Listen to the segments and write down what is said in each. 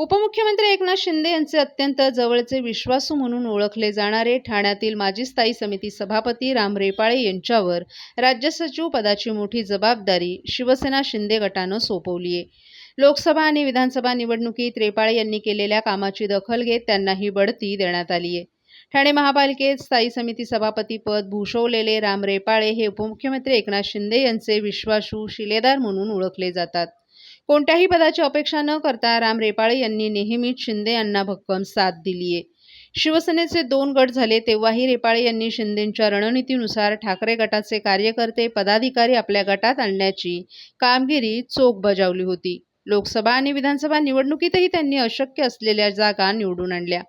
उपमुख्यमंत्री एकनाथ शिंदे यांचे अत्यंत जवळचे विश्वासू म्हणून ओळखले जाणारे ठाण्यातील माजी स्थायी समिती सभापती राम रेपाळे यांच्यावर राज्य सचिव पदाची मोठी जबाबदारी शिवसेना शिंदे गटानं सोपवली आहे। लोकसभा आणि विधानसभा निवडणुकीत रेपाळे यांनी केलेल्या कामाची दखल घेत त्यांना ही बढती देण्यात आली आहे। ठाणे महापालिकेत स्थायी समिती सभापती पद भूषवलेले राम रेपाळे हे उपमुख्यमंत्री एकनाथ शिंदे यांचे विश्वासू शिलेदार म्हणून ओळखले जातात। कोणत्याही पदाची अपेक्षा न करता राम रेपाळे यांनी नेहमीच शिंदे यांना भक्कम साथ दिली आहे। शिवसेनेचे 2 गट झाले तेव्हाही रेपाळे यांनी शिंदेंच्या रणनीतीनुसार ठाकरे गटाचे कार्यकर्ते पदाधिकारी आपल्या गटात आणण्याची कामगिरी चोख बजावली होती। लोकसभा आणि विधानसभा निवडणुकीतही त्यांनी अशक्य असलेल्या जागा निवडून आणल्या।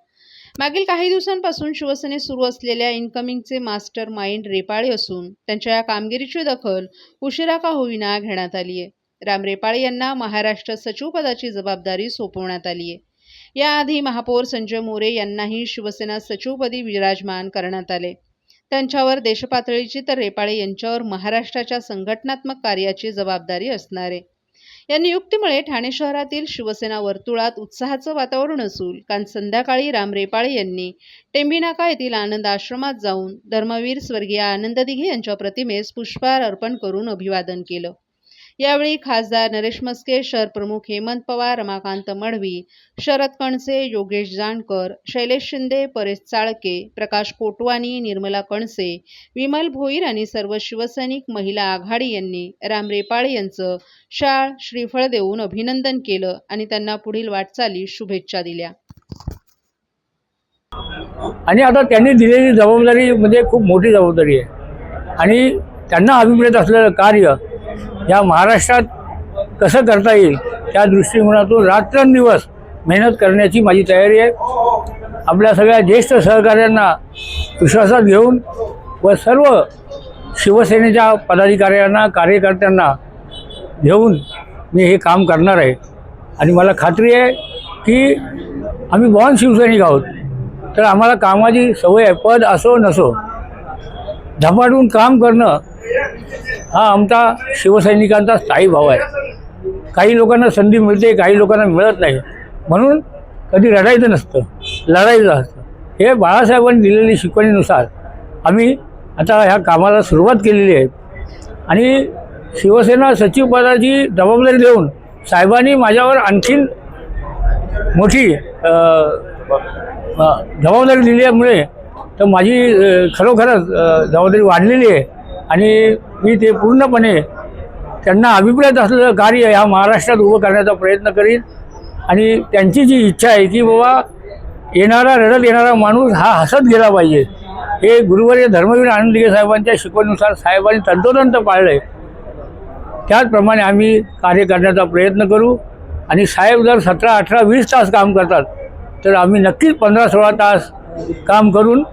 मागील काही दिवसांपासून शिवसेनेत सुरू असलेल्या इनकमिंगचे मास्टर माइंड रेपाळे असून त्यांच्या या कामगिरीची दखल उशिरा का होईना घेण्यात आली आहे। राम रेपाळे यांना महाराष्ट्र सचिव पदाची जबाबदारी सोपवण्यात आली आहे। याआधी महापौर संजय मोरे यांनाही शिवसेना सचिवपदी विराजमान करण्यात आले। त्यांच्यावर देशपातळीची तर रेपाळे यांच्यावर महाराष्ट्राच्या संघटनात्मक कार्याची जबाबदारी असणार आहे। या नियुक्तीमुळे ठाणे शहरातील शिवसेना वर्तुळात उत्साहाचं वातावरण असून काल संध्याकाळी राम रेपाळे यांनी टेंभीनाका येथील आनंद आश्रमात जाऊन धर्मवीर स्वर्गीय आनंद दिघे यांच्या प्रतिमेस पुष्पहार अर्पण करून अभिवादन केलं। यावेळी खासदार नरेश मस्के, शहर प्रमुख हेमंत पवार, रमाकांत मडवी, शरद कणसे, योगेश जानकर, शैलेश शिंदे, परेश चाळके, प्रकाश कोटवानी, निर्मला कणसे, विमल भोईर आणि सर्व शिवसैनिक महिला आघाडी यांनी राम रेपाळे यांचं शाल श्रीफळ देऊन अभिनंदन केलं आणि त्यांना पुढील वाटचालीस शुभेच्छा दिल्या। आणि आता त्यांनी दिलेली जबाबदारी म्हणजे खूप मोठी जबाबदारी आहे आणि त्यांना अभिप्रेत असलेलं कार्य या महाराष्ट्रात कसं करता येईल त्या दृष्टिकोनातून रात्रंदिवस मेहनत करण्याची माझी तयारी आहे। आपल्या सगळ्या ज्येष्ठ सहकाऱ्यांना विश्वासात घेऊन व सर्व शिवसेनेच्या पदाधिकाऱ्यांना कार्यकर्त्यांना घेऊन मी हे काम करणार आहे आणि मला खात्री आहे की आम्ही बॉर्न शिवसैनिक आहोत, तर आम्हाला कामाची सवय आहे। पद असो नसो झपाटून काम करणं हा आमचा शिवसैनिकांचा स्थायी भाव आहे। काही लोकांना संधी मिळते, काही लोकांना मिळत नाही, म्हणून कधी रडायचं नसतं, लढायचं असतं। हे बाळासाहेबांनी दिलेली शिकवणीनुसार आम्ही आता ह्या कामाला सुरुवात केलेली आहे आणि शिवसेना सचिव पदाची जबाबदारी देऊन साहेबांनी माझ्यावर आणखीन मोठी जबाबदारी दिल्यामुळे तर माझी खरोखरच जबाबदारी वाढलेली आहे आणि मी ते पूर्णपणे त्यांना अभिप्रेत असलेलं कार्य ह्या महाराष्ट्रात उभं करण्याचा प्रयत्न करीन आणि त्यांची जी इच्छा आहे की बाबा येणारा रडत येणारा माणूस हा हसत गेला पाहिजे, हे गुरुवर्य धर्मवीर आनंद दिघे साहेबांच्या शिकवणीनुसार साहेबांनी तंतोतंत पाळलं आहे। त्याचप्रमाणे आम्ही कार्य करण्याचा प्रयत्न करू आणि साहेब जर 17, 18, 20 तास काम करतात तर आम्ही नक्कीच 15-16 तास काम करून